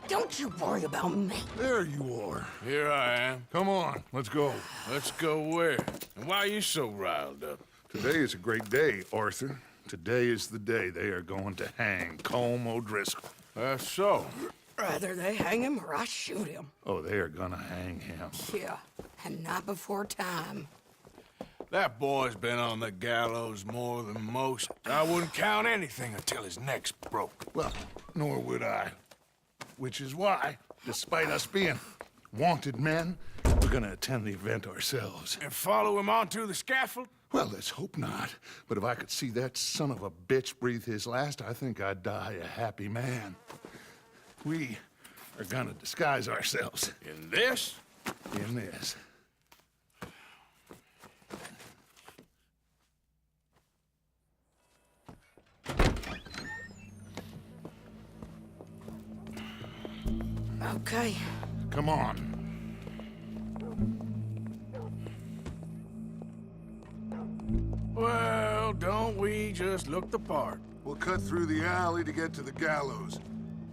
Don't you worry about me. There you are. Here I am. Come on, let's go. Let's go where? And why are you so riled up? Today is a great day, Arthur. Today is the day they are going to hang Colm O'Driscoll. That's so. Rather they hang him or I shoot him. Oh, they are gonna hang him. Yeah, and not before time. That boy's been on the gallows more than most. I wouldn't count anything until his neck's broke. Well, nor would I. Which is why, despite us being wanted men, we're gonna attend the event ourselves. And follow him onto the scaffold? Well, let's hope not. But if I could see that son of a bitch breathe his last, I think I'd die a happy man. We are gonna disguise ourselves In this? in this. Okay. Come on. Well, don't we just look the part? We'll cut through the alley to get to the gallows.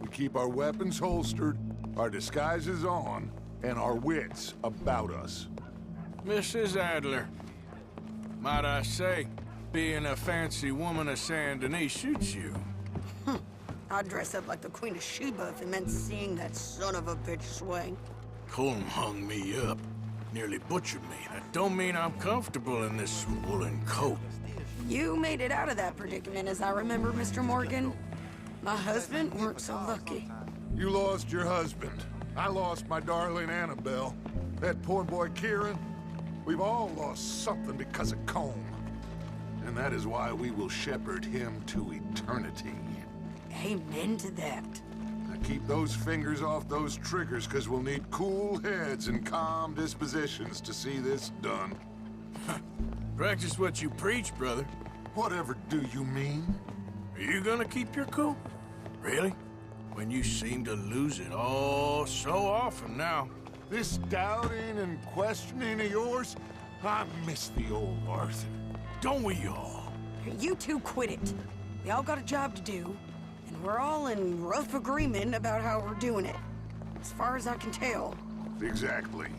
We keep our weapons holstered, our disguises on, and our wits about us. Mrs. Adler, might I say, being a fancy woman of Saint Denis suits you. I'd dress up like the Queen of Sheba if it meant seeing that son of a bitch swing. Colm hung me up, nearly butchered me. That don't mean I'm comfortable in this woolen coat. You made it out of that predicament, as I remember, Mr. Morgan. My husband weren't so lucky. You lost your husband. I lost my darling Annabelle. That poor boy Kieran. We've all lost something because of Colm. And that is why we will shepherd him to eternity. Amen to that. Now keep those fingers off those triggers, because we'll need cool heads and calm dispositions to see this done. Practice what you preach, brother. Whatever do you mean? Are you gonna keep your cool? Really? When you seem to lose it all so often now. This doubting and questioning of yours, I miss the old Arthur. Don't we all? You two quit it. We all got a job to do, and we're all in rough agreement about how we're doing it. As far as I can tell. Exactly.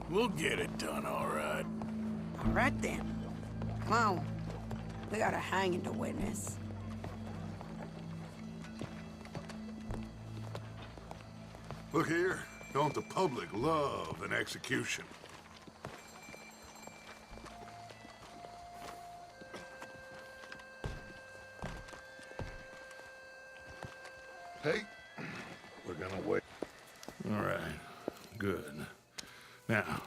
We'll get it done, all right. All right then. Come on. We got a hanging to witness. Look here, don't the public love an execution? Hey, we're gonna wait. All right, good. Now,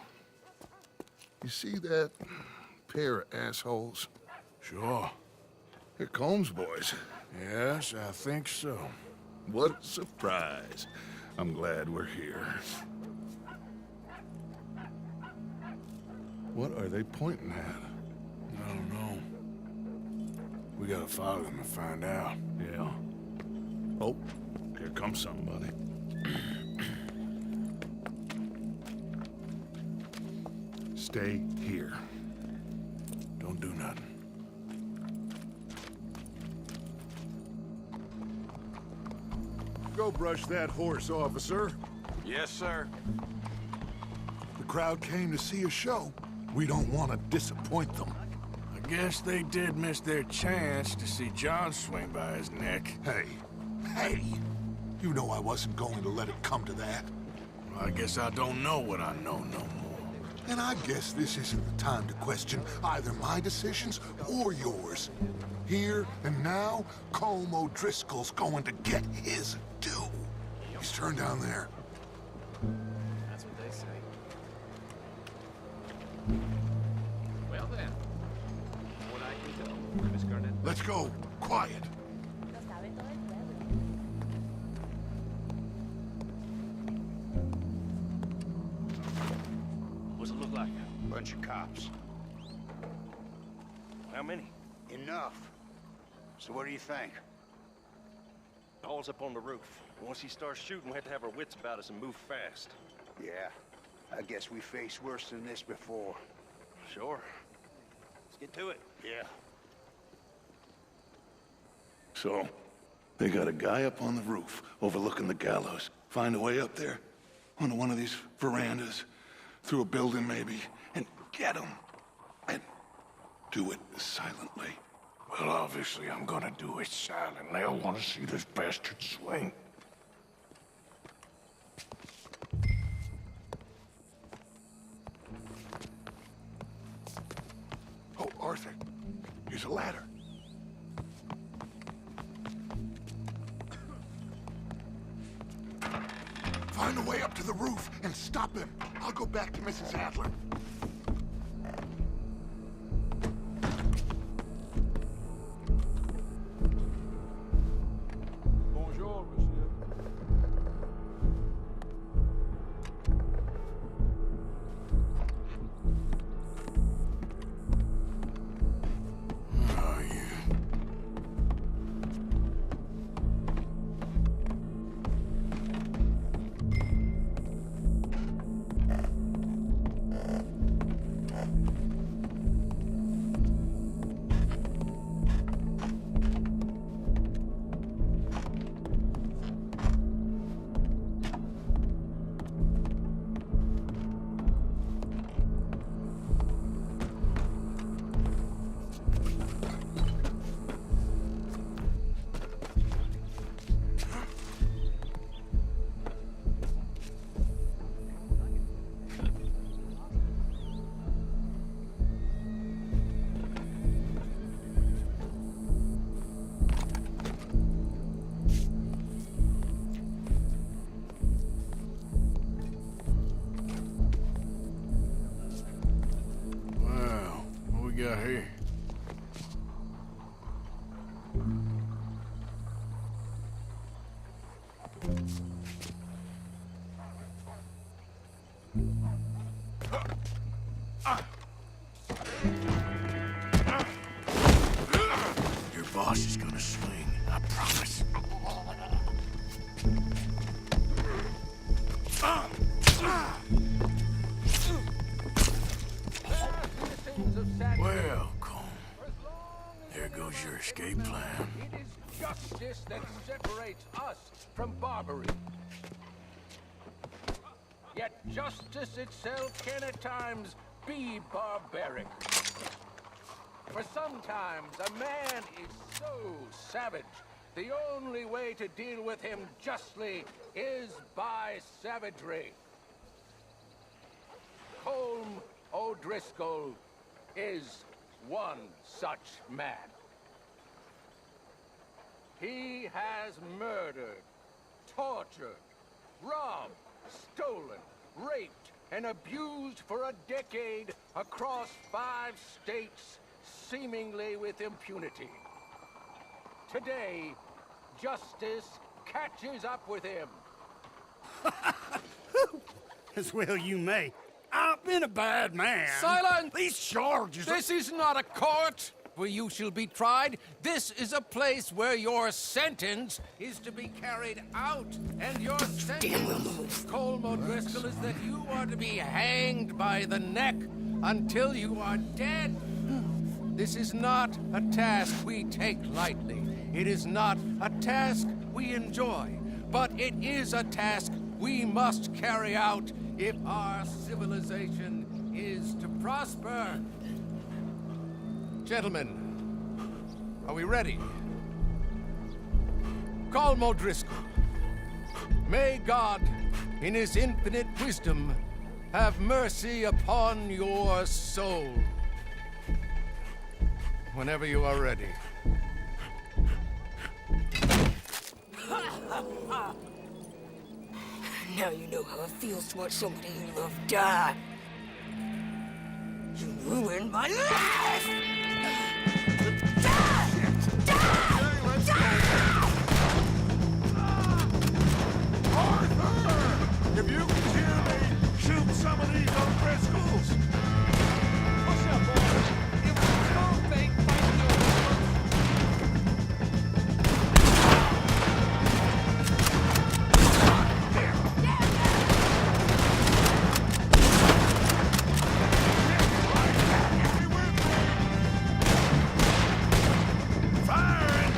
you see that pair of assholes? Sure. They're Colm's boys. Yes, I think so. What a surprise. I'm glad we're here. What are they pointing at? I don't know. We gotta follow them and find out. Yeah. Oh, here comes somebody. Stay here. Don't do nothing. Go brush that horse, officer. Yes, sir. The crowd came to see a show. We don't want to disappoint them. I guess they did miss their chance to see John swing by his neck. Hey, you know I wasn't going to let it come to that. Well, I guess I don't know what I know no more. And I guess this isn't the time to question either my decisions or yours. Here and now, Colm O'Driscoll's going to get his due. He's turned down there. That's what they say. Well then, what I can tell, Miss Garnett. Let's go. Quiet. What's it look like? Bunch of cops. How many? Enough. So what do you think? Paul's up on the roof. Once he starts shooting, we have to have our wits about us and move fast. Yeah, I guess we faced worse than this before. Sure. Let's get to it. Yeah. So, They got a guy up on the roof overlooking the gallows. Find a way up there, onto one of these verandas, through a building maybe, and get him. And do it silently. Well, obviously I'm gonna do it silently. I want to see this bastard swing. Oh, Arthur, here's a ladder. Find a way up to the roof and stop him. I'll go back to Mrs. Adler. Bonjour, monsieur. Where are you? Wow, what we got here? Your boss is gonna swing, I promise. Well, Colm, there goes your escape plan. It is justice that separates us from Barbary. Yet justice itself can at times be barbaric. For sometimes a man is so savage, the only way to deal with him justly is by savagery. Colm O'Driscoll is one such man. He has murdered, tortured, robbed, stolen, raped, and abused for a decade across 5 states, seemingly with impunity. Today, justice catches up with him. As well you may. I've been a bad man. Silence! These charges This is not a court where you shall be tried. This is a place where your sentence is to be carried out. And your sentence, Colm O'Driscoll, is that you are to be hanged by the neck until you are dead. This is not a task we take lightly. It is not a task we enjoy. But it is a task we must carry out if our civilization is to prosper. Gentlemen, are we ready? Colm O'Driscoll, may God, in his infinite wisdom, have mercy upon your soul. Whenever you are ready. Now you know how it feels to watch somebody you love die. You ruined my life! Arthur! If you can hear me, shoot some of these O'Driscolls! What's up, boys? It was a small thing fighting Firing!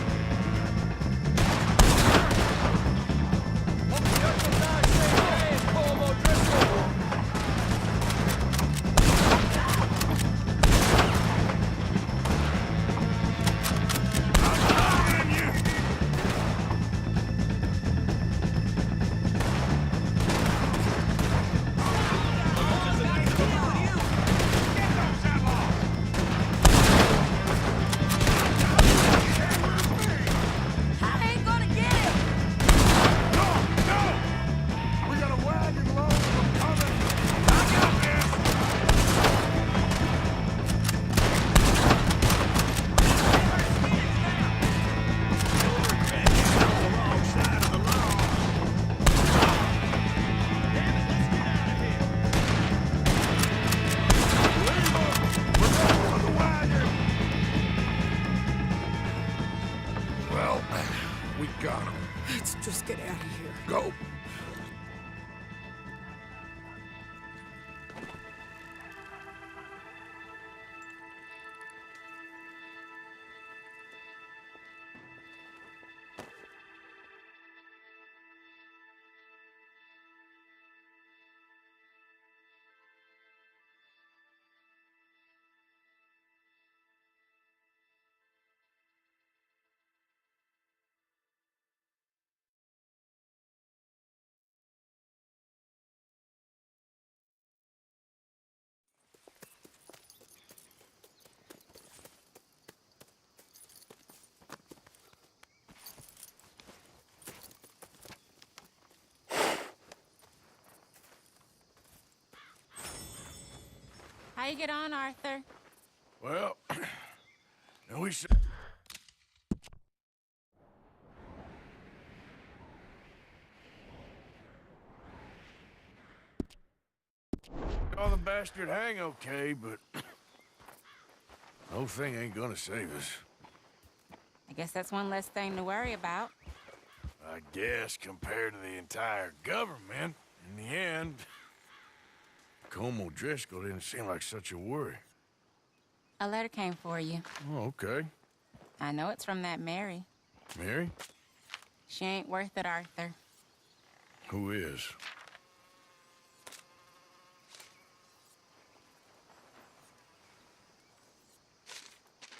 How you get on, Arthur? Well, then we should... All the bastard hang okay, but... the whole thing ain't gonna save us. I guess that's one less thing to worry about. I guess, compared to the entire government, in the end... Colm O'Driscoll didn't seem like such a worry. A letter came for you. Oh, okay. I know it's from that Mary. Mary? She ain't worth it, Arthur. Who is?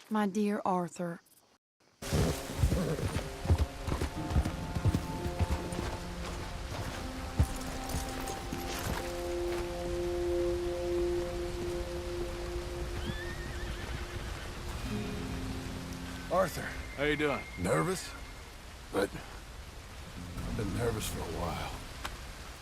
My dear Arthur. Arthur. How you doing? Nervous? But I've been nervous for a while.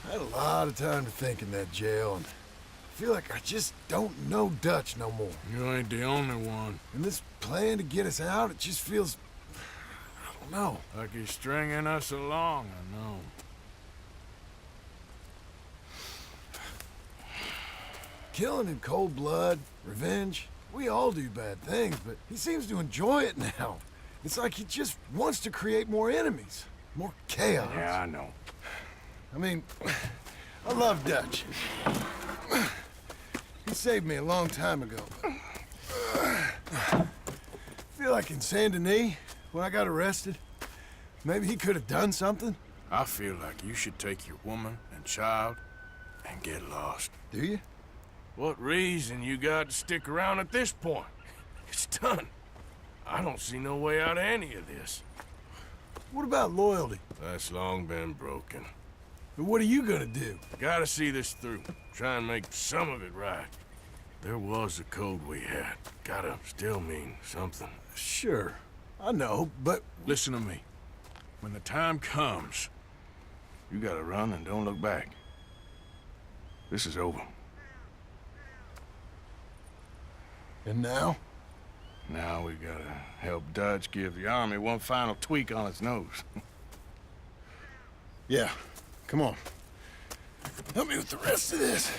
I had a lot of time to think in that jail, and I feel like I just don't know Dutch no more. You ain't the only one. And this plan to get us out, it just feels... I don't know. Like he's stringing us along, I know. Killing in cold blood, revenge, we all do bad things, but he seems to enjoy it now. It's like he just wants to create more enemies, more chaos. Yeah, I know. I mean, I love Dutch. He saved me a long time ago. I feel like in Saint Denis, when I got arrested, maybe he could have done something. I feel like you should take your woman and child and get lost. Do you? What reason you got to stick around at this point? It's done. I don't see no way out of any of this. What about loyalty? That's long been broken. But what are you gonna do? Gotta see this through. Try and make some of it right. There was a code we had. Gotta still mean something. Sure, I know, but... Listen to me. When the time comes, you gotta run and don't look back. This is over. And now? Now we gotta help Dutch give the army one final tweak on its nose. Yeah, come on. Help me with the rest of this.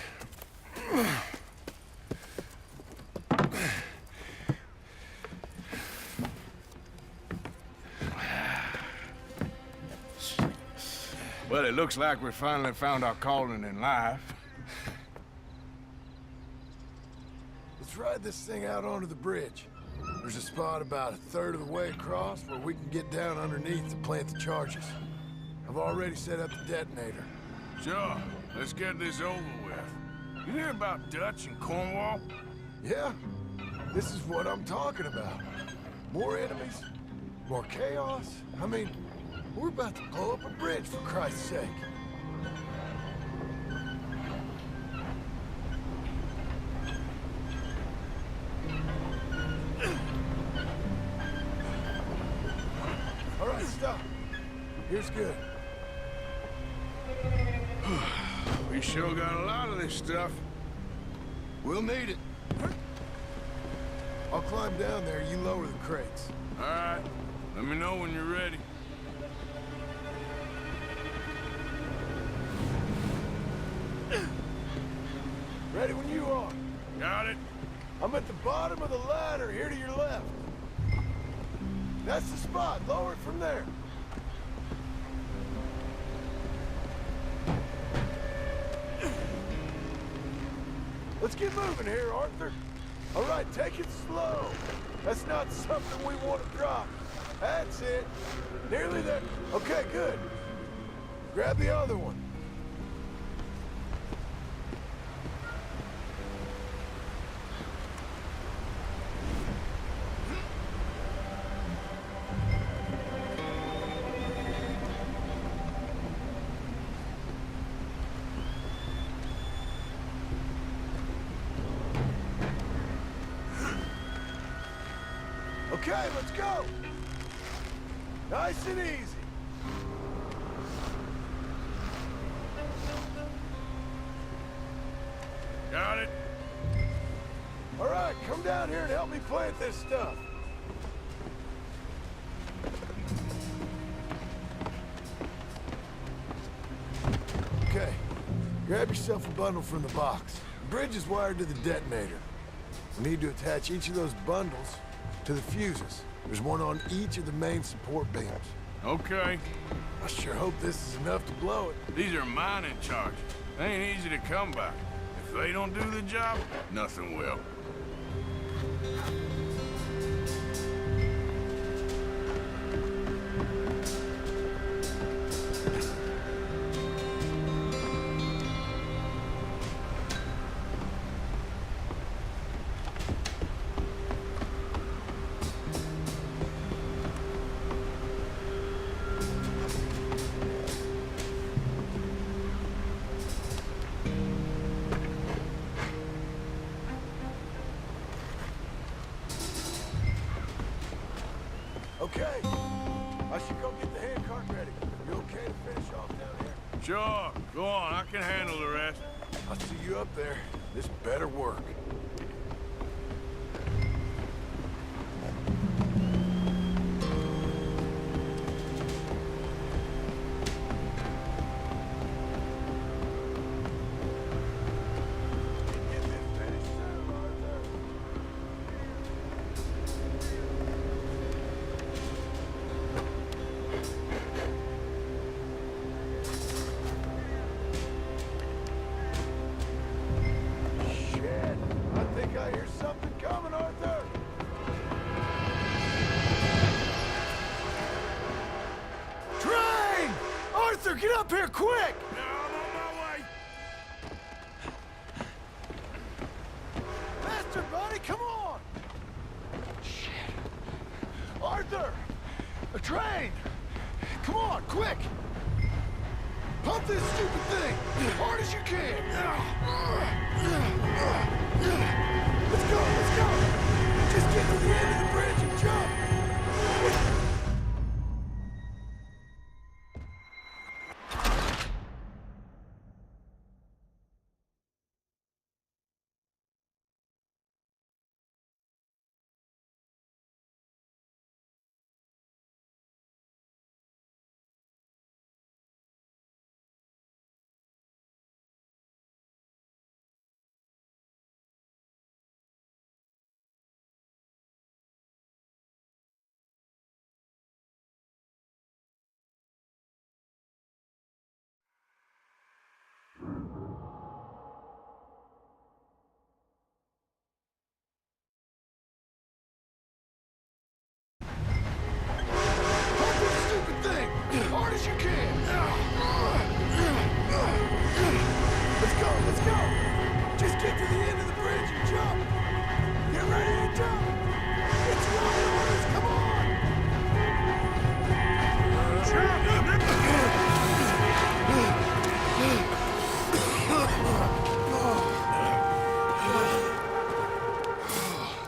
Well, it looks like we finally found our calling in life. Let's ride this thing out onto the bridge. There's a spot about a third of the way across where we can get down underneath to plant the charges. I've already set up the detonator. Sure, let's get this over with. You hear about Dutch and Cornwall? Yeah, this is what I'm talking about. More enemies, more chaos. I mean, we're about to blow up a bridge, for Christ's sake. All right, stop. Here's good. We sure got a lot of this stuff. We'll need it. I'll climb down there, you lower the crates. All right, let me know when you're ready. Ready when you are. Got it? I'm at the bottom of the ladder, here to your left. That's the spot. Lower it from there. Let's get moving here, Arthur. All right, take it slow. That's not something we want to drop. That's it. Nearly there. Okay, good. Grab the other one. Okay, let's go. Nice and easy. Got it? All right, come down here and help me plant this stuff. Okay, grab yourself a bundle from the box. The bridge is wired to the detonator. We need to attach each of those bundles to the fuses. There's one on each of the main support beams. Okay. I sure hope this is enough to blow it. These are mining charges. They ain't easy to come by. If they don't do the job, nothing will. Okay. I should go get the handcart ready. You okay to finish off down here? Sure. Go on. I can handle the rest. I'll see you up there. This better work. Get this finished soon, Arthur. Shit! I think I hear something coming, Arthur! Train! Arthur, get up here, quick! I'm on my way. Faster, buddy, come on! Shit! Arthur! A train! Come on, quick! Pump this stupid thing! As hard as you can! Let's go, let's go! Just get to the end of the bridge and jump! Pump this stupid thing! As hard as you can! Let's go, let's go! Just get to the end of the bridge and jump! Get ready to jump! It's long orders, come on!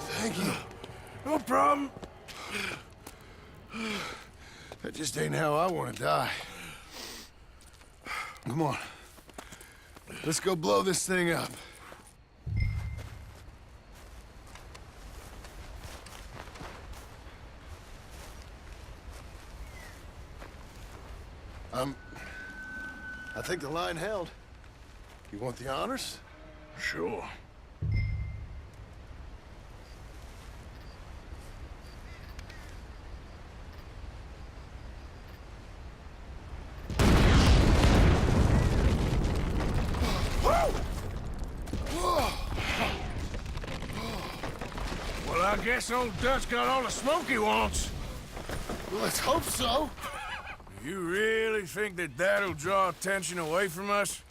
Thank you. No problem. That just ain't how I want to die. Come on. Let's go blow this thing up. I think the line held. You want the honors? Sure. Well, I guess old Dutch got all the smoke he wants. Well, let's hope so. You really think that that'll draw attention away from us?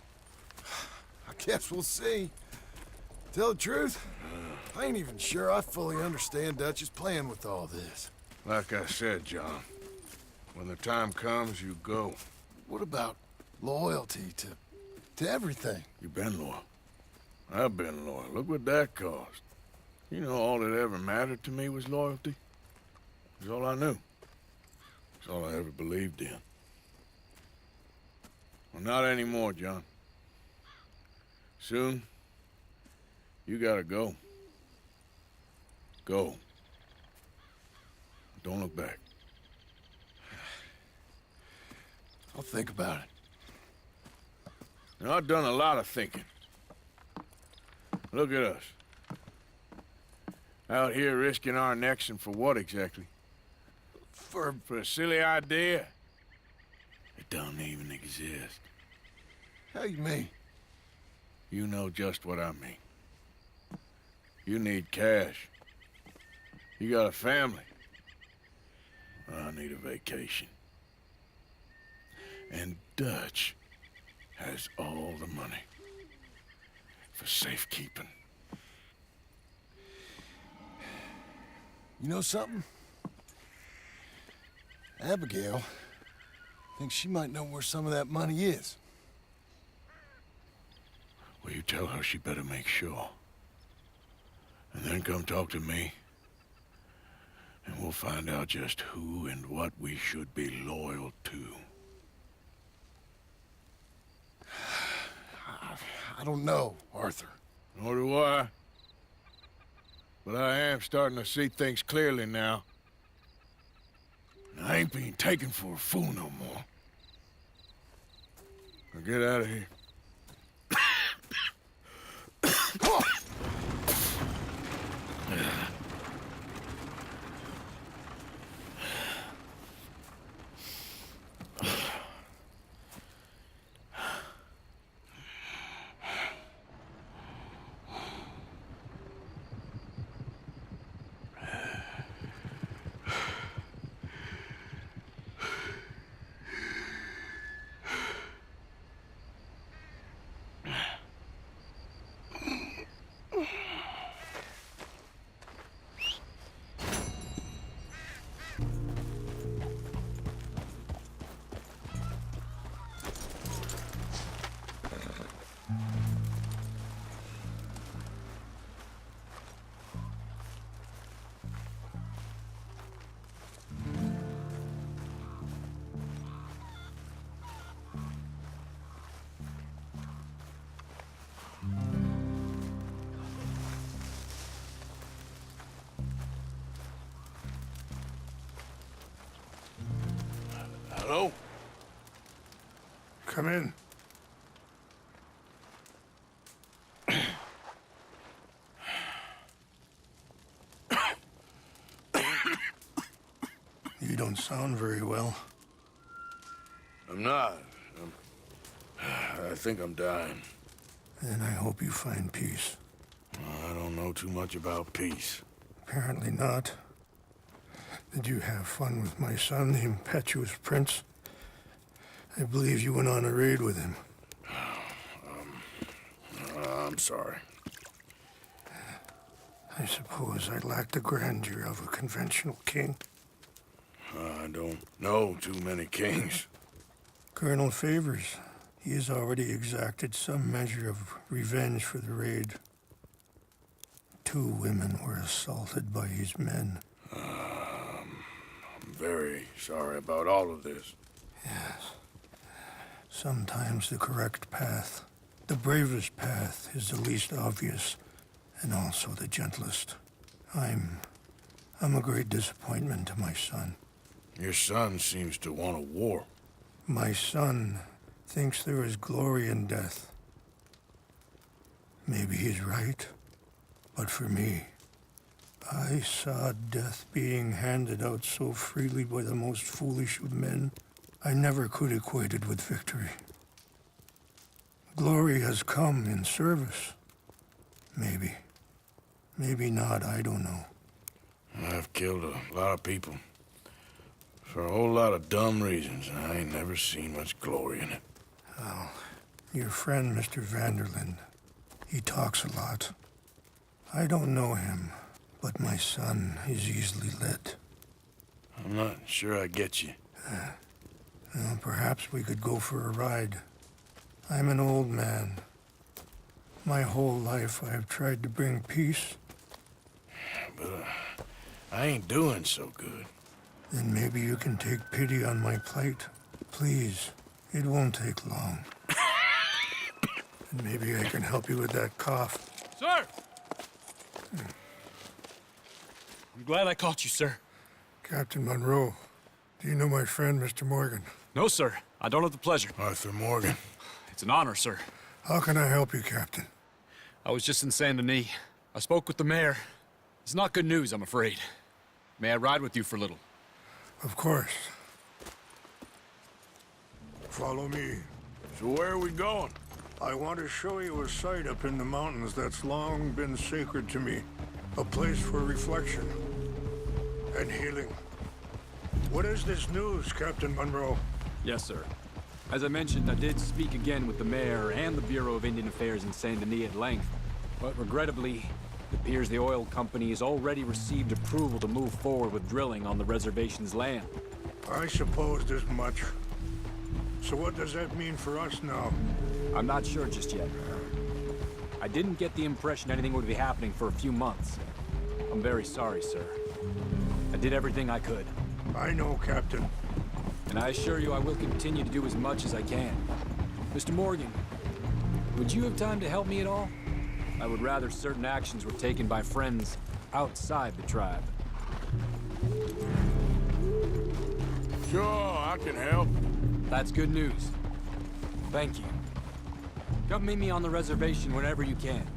I guess we'll see. Tell the truth, I ain't even sure I fully understand Dutch's plan with all this. Like I said, John, when the time comes, you go. What about loyalty to everything? You've been loyal. I've been loyal. Look what that cost. You know, all that ever mattered to me was loyalty. It was all I knew. It's all I ever believed in. Well, not anymore, John. Soon, you gotta go. Go. Don't look back. I'll think about it. Now, I've done a lot of thinking. Look at us. Out here risking our necks, and for what exactly? For a silly idea. It don't even exist. How you mean? You know just what I mean. You need cash. You got a family. I need a vacation. And Dutch has all the money for safekeeping. You know something? Abigail thinks she might know where some of that money is. Well, you tell her she better make sure. And then come talk to me. And we'll find out just who and what we should be loyal to. I don't know, Arthur. Nor do I. But I am starting to see things clearly now. And I ain't being taken for a fool no more. Now get out of here. Hello? Come in. You don't sound very well. I'm not. I think I'm dying. And I hope you find peace. I don't know too much about peace. Apparently not. Did you have fun with my son, the impetuous prince? I believe you went on a raid with him. I'm sorry. I suppose I lack the grandeur of a conventional king. I don't know too many kings. Colonel Favors, he has already exacted some measure of revenge for the raid. 2 women were assaulted by his men. I'm very sorry about all of this. Yes. Sometimes the correct path, the bravest path, is the least obvious, and also the gentlest. I'm a great disappointment to my son. Your son seems to want a war. My son thinks there is glory in death. Maybe he's right, but for me, I saw death being handed out so freely by the most foolish of men, I never could equate it with victory. Glory has come in service. Maybe. Maybe not, I don't know. I've killed a lot of people. For a whole lot of dumb reasons, and I ain't never seen much glory in it. Well, your friend, Mr. Vanderlyn, he talks a lot. I don't know him, but my son is easily led. I'm not sure I get you. Well, perhaps we could go for a ride. I'm an old man. My whole life I have tried to bring peace. But I ain't doing so good. Then maybe you can take pity on my plight. Please, it won't take long. And maybe I can help you with that cough. Sir! I'm glad I caught you, sir. Captain Monroe, do you know my friend, Mr. Morgan? No, sir. I don't have the pleasure. Arthur Morgan. It's an honor, sir. How can I help you, Captain? I was just in Saint Denis. I spoke with the mayor. It's not good news, I'm afraid. May I ride with you for a little? Of course. Follow me. So where are we going? I want to show you a site up in the mountains that's long been sacred to me. A place for reflection and healing. What is this news, Captain Monroe? Yes, sir. As I mentioned, I did speak again with the mayor and the Bureau of Indian Affairs in Saint Denis at length. But regrettably, it appears the oil company has already received approval to move forward with drilling on the reservation's land. I supposed as much. So what does that mean for us now? I'm not sure just yet. I didn't get the impression anything would be happening for a few months. I'm very sorry, sir. I did everything I could. I know, Captain. And I assure you I will continue to do as much as I can. Mr. Morgan, would you have time to help me at all? I would rather certain actions were taken by friends outside the tribe. Sure, I can help. That's good news. Thank you. Come meet me on the reservation whenever you can.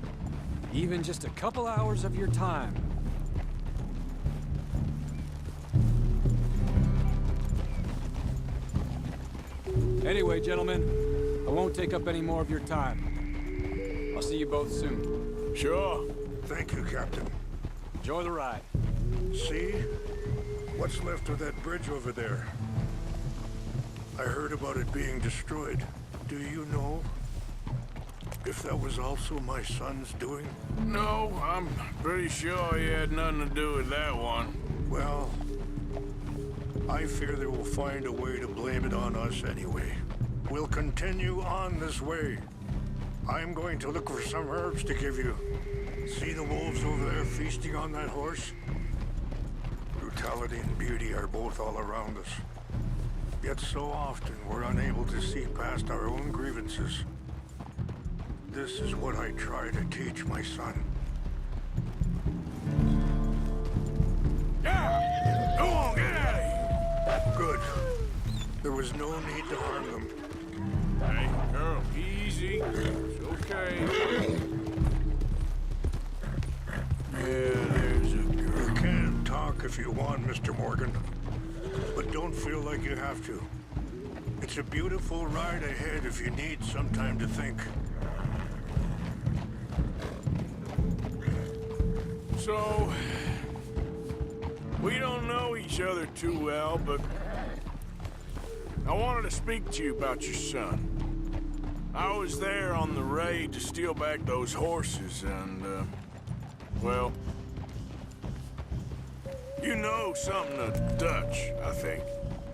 Even just a couple hours of your time. Anyway, gentlemen, I won't take up any more of your time. I'll see you both soon. Sure. Thank you, Captain. Enjoy the ride. See? What's left of that bridge over there? I heard about it being destroyed. Do you know if that was also my son's doing? No, I'm pretty sure he had nothing to do with that one. Well, I fear they will find a way to blame it on us anyway. We'll continue on this way. I'm going to look for some herbs to give you. See the wolves over there feasting on that horse? Brutality and beauty are both all around us. Yet so often we're unable to see past our own grievances. This is what I try to teach my son. Yeah! Go on, get out of here! Good. There was no need to harm them. Hey, girl, easy. It's okay. Yeah, there's a girl. You can talk if you want, Mr. Morgan. But don't feel like you have to. It's a beautiful ride ahead if you need some time to think. So, we don't know each other too well, but I wanted to speak to you about your son. I was there on the raid to steal back those horses, and, well, you know something of Dutch, I think.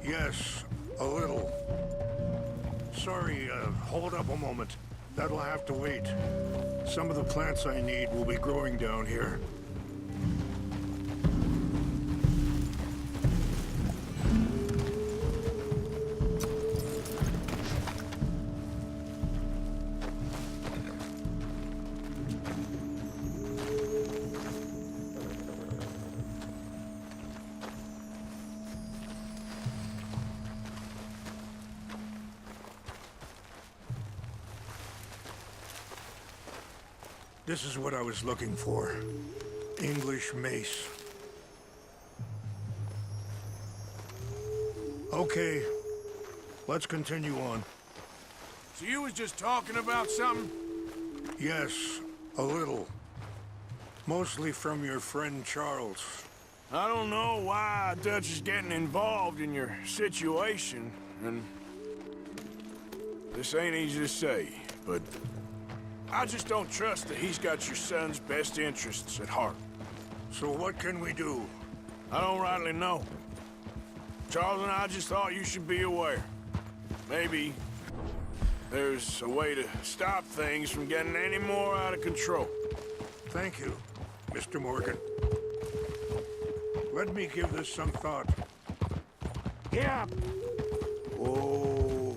Yes, a little. Sorry, hold up a moment. That'll have to wait. Some of the plants I need will be growing down here. This is what I was looking for. English mace. Okay, let's continue on. So you was just talking about something? Yes, a little. Mostly from your friend Charles. I don't know why Dutch is getting involved in your situation, and this ain't easy to say, but I just don't trust that he's got your son's best interests at heart. So what can we do? I don't rightly know. Charles and I just thought you should be aware. Maybe there's a way to stop things from getting any more out of control. Thank you, Mr. Morgan. Let me give this some thought. Yeah. Oh.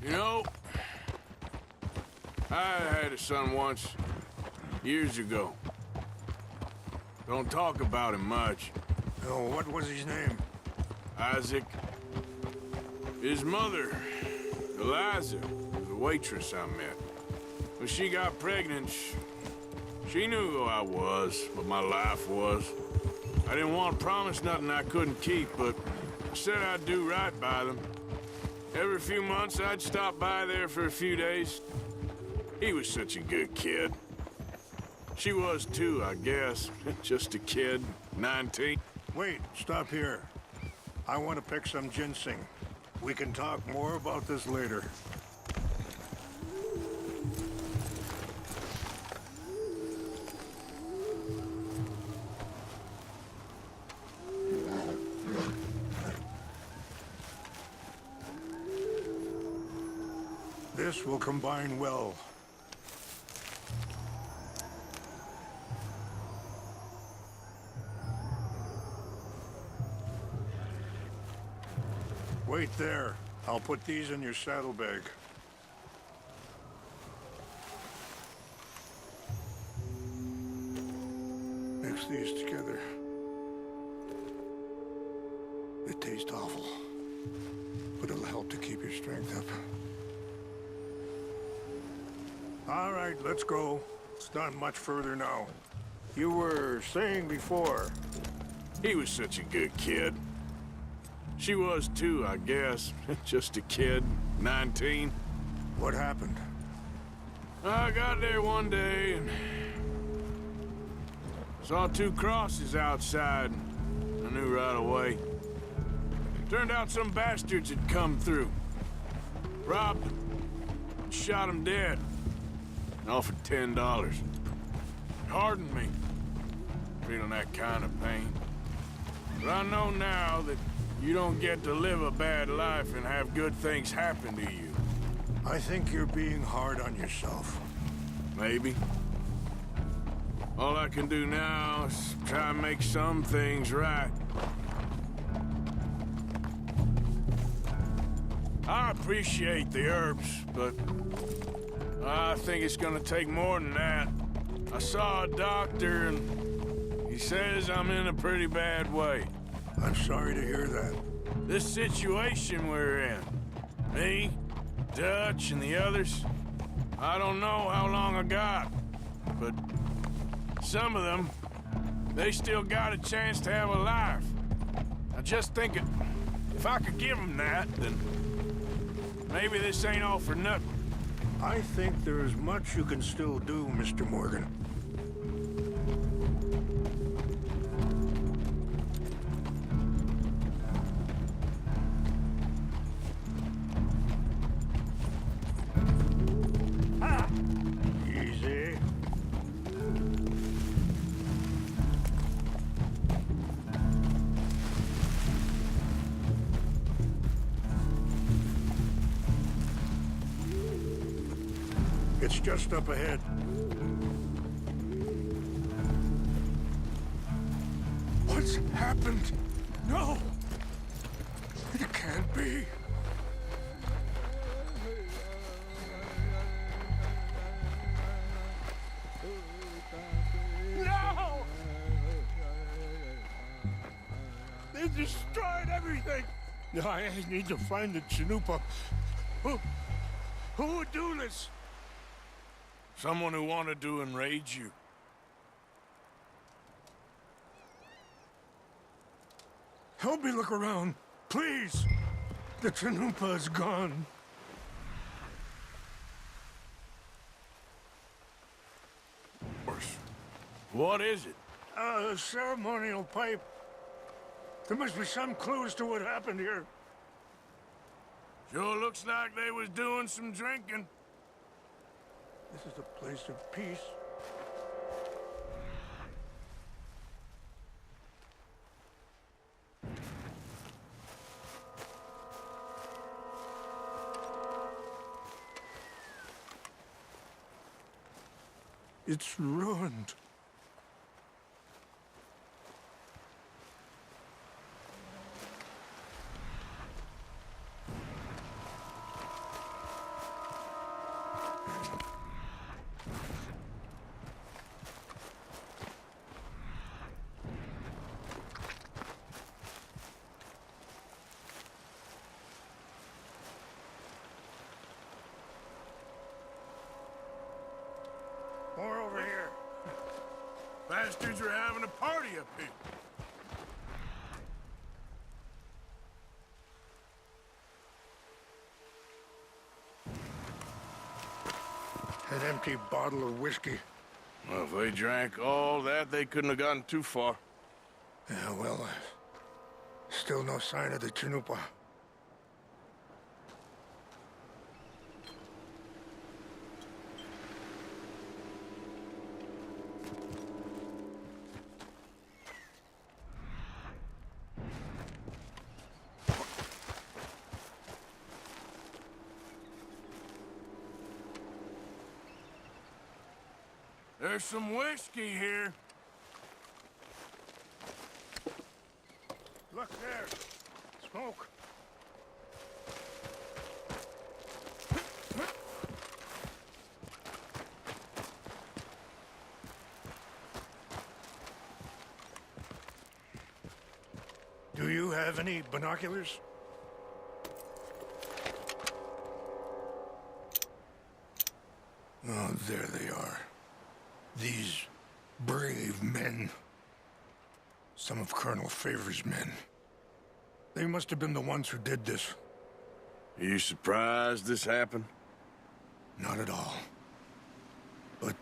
You know, I had a son once, years ago. Don't talk about him much. Oh, what was his name? Isaac. His mother, Eliza, was a waitress I met. When she got pregnant, she knew who I was, what my life was. I didn't want to promise nothing I couldn't keep, but I said I'd do right by them. Every few months, I'd stop by there for a few days. He was such a good kid. She was too, I guess. Just a kid, 19. Wait, stop here. I want to pick some ginseng. We can talk more about this later. This will combine well. Wait there. I'll put these in your saddlebag. Mix these together. They taste awful, but it'll help to keep your strength up. All right, let's go. It's not much further now. You were saying before. He was such a good kid. She was too, I guess. Just a kid, 19. What happened? I got there one day and saw two crosses outside. I knew right away. Turned out some bastards had come through. Robbed them. Shot him dead. And offered $10. It hardened me. Feeling that kind of pain. But I know now that you don't get to live a bad life and have good things happen to you. I think you're being hard on yourself. Maybe. All I can do now is try and make some things right. I appreciate the herbs, but I think it's gonna take more than that. I saw a doctor and he says I'm in a pretty bad way. I'm sorry to hear that. This situation we're in, me, Dutch, and the others, I don't know how long I got, but some of them, they still got a chance to have a life. I just think if I could give them that, then maybe this ain't all for nothing. I think there's much you can still do, Mr. Morgan. Easy. It's just up ahead. What's happened? No! It can't be. No! They destroyed everything! I need to find the Chanupa. Who would do this? Someone who wanted to enrage you. Help me look around, please. The Chanupa is gone. What is it? A ceremonial pipe. There must be some clues to what happened here. Sure looks like they was doing some drinking. This is a place of peace. It's ruined. bastards are having a party up here. An empty bottle of whiskey. Well, if they drank all that, they couldn't have gotten too far. Yeah, well, still no sign of the Chanupa. There's some whiskey here. Look there. Smoke. Do you have any binoculars? Oh, there they are. These brave men. Some of Colonel Favor's men. They must have been the ones who did this. Are you surprised this happened? Not at all. But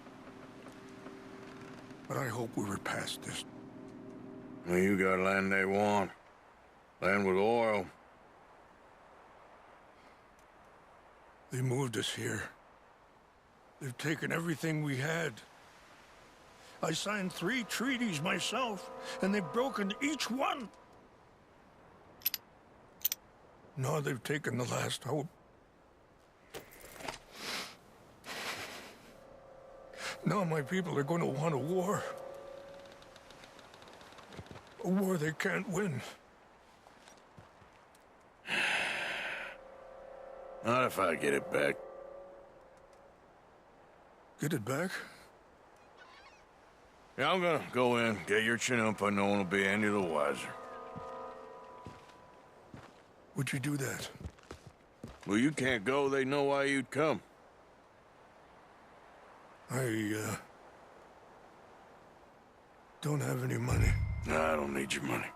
I hope we were past this. Well, you got land they want. Land with oil. They moved us here. They've taken everything we had. I signed 3 treaties myself, and they've broken each one. Now they've taken the last hope. Now my people are going to want a war. A war they can't win. Not if I get it back. Get it back? Yeah, I'm gonna go in, get your Chanupa. No one will be any the wiser. Would you do that? Well, you can't go. They know why you'd come. I don't have any money. No, I don't need your money.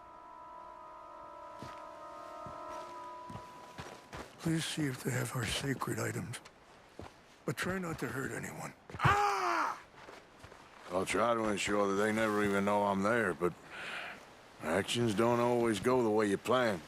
Please see if they have our sacred items. But try not to hurt anyone. I'll try to ensure that they never even know I'm there, but actions don't always go the way you plan.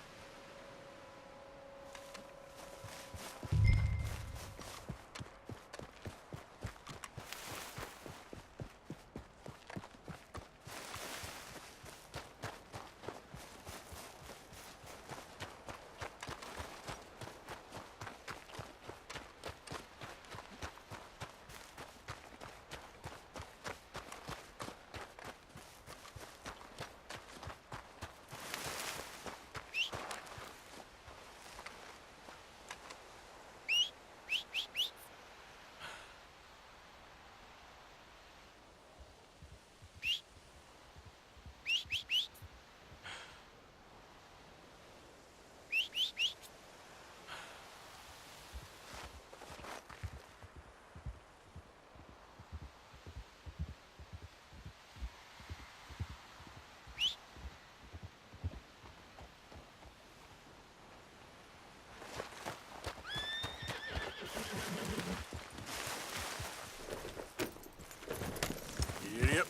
Yep.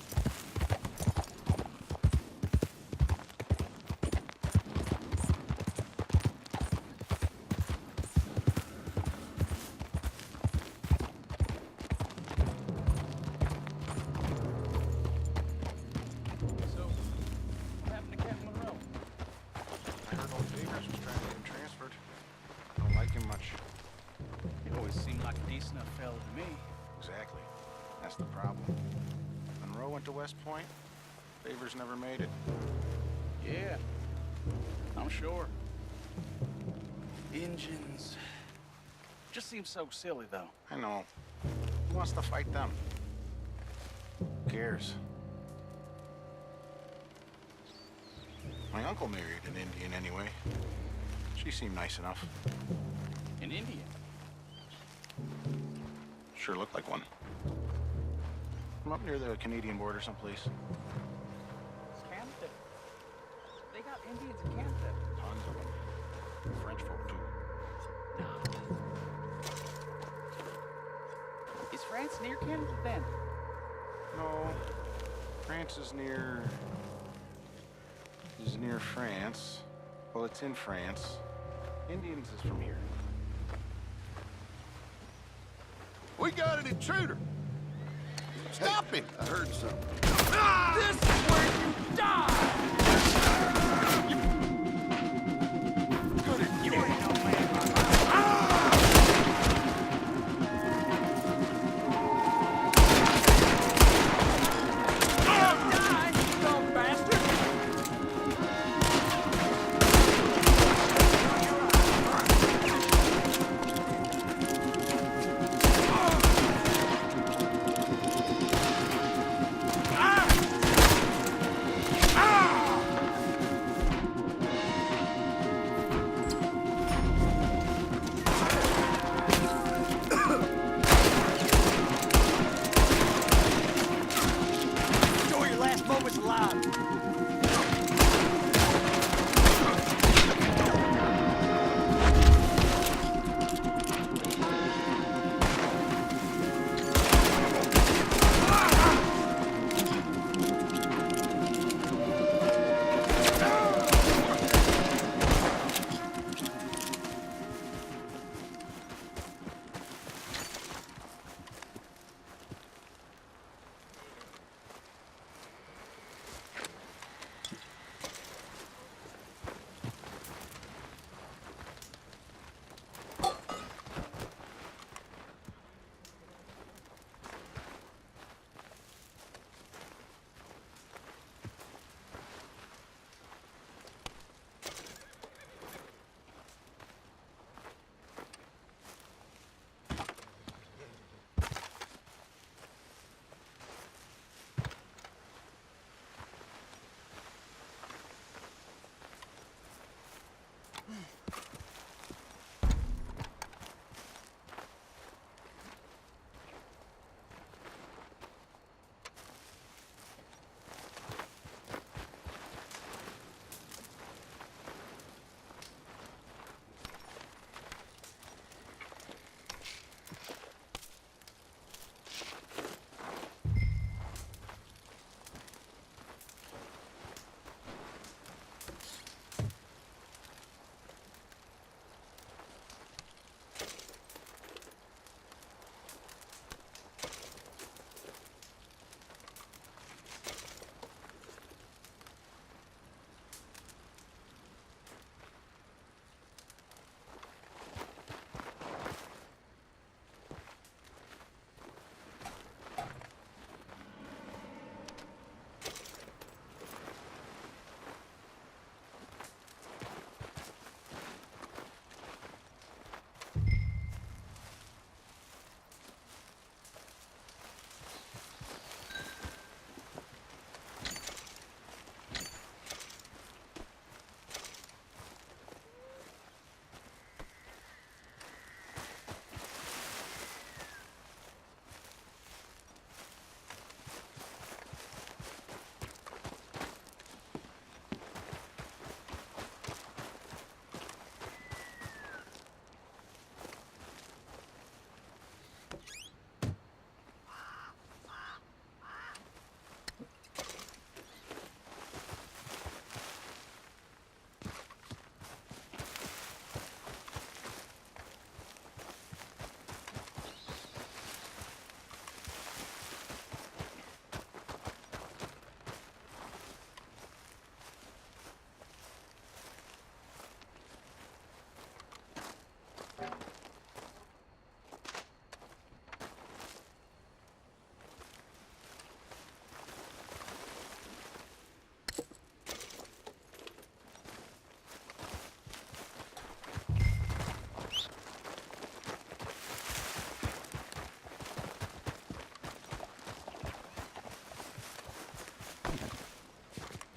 So, what happened to Captain Monroe? I heard old Favors was trying to get him transferred. Don't like him much. He always seemed like a decent enough fella to me. Exactly. That's the problem. Monroe went to West Point. Favors never made it. Yeah, I'm sure. Engines. Just seems so silly, though. I know. Who wants to fight them? Who cares? My uncle married an Indian anyway. She seemed nice enough. An Indian? Sure looked like one. From up near the Canadian border someplace. It's Canada. They got Indians in Canada. Tons of them. French folk, too. Is France near Canada then? No. France is near France. Well, it's in France. Indians is from here. We got an intruder! Stop him! I heard something. This is where you die! Good at you! ain't no man.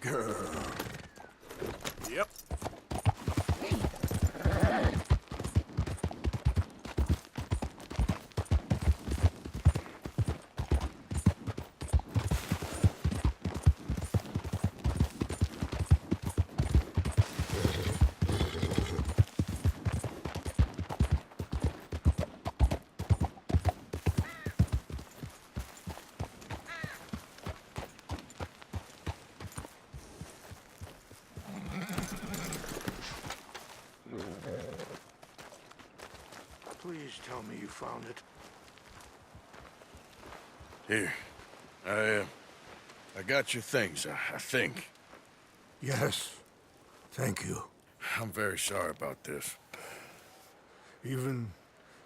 Girl. Yep. Please tell me you found it. Here. I got your things, I think. Yes. Thank you. I'm very sorry about this. Even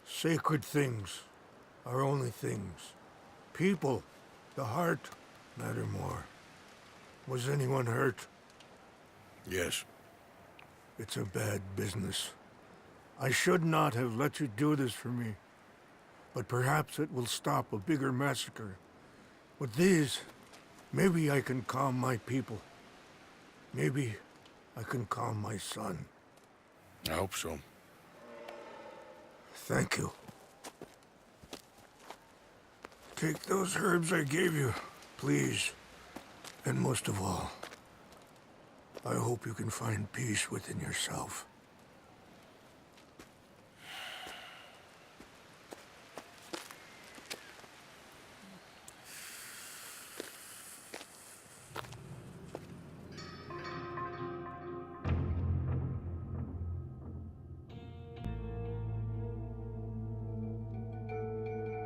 sacred things are only things. People, the heart, matter more. Was anyone hurt? Yes. It's a bad business. I should not have let you do this for me. But perhaps it will stop a bigger massacre. With these, maybe I can calm my people. Maybe I can calm my son. I hope so. Thank you. Take those herbs I gave you, please. And most of all, I hope you can find peace within yourself.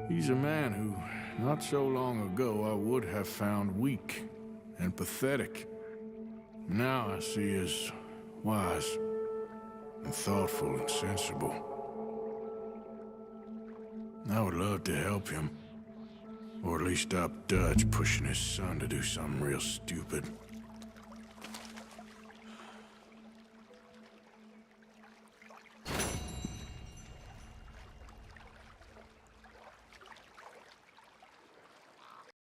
He's a man who, not so long ago, I would have found weak and pathetic. Now I see as wise and thoughtful and sensible. I would love to help him, or at least stop Dutch pushing his son to do something real stupid.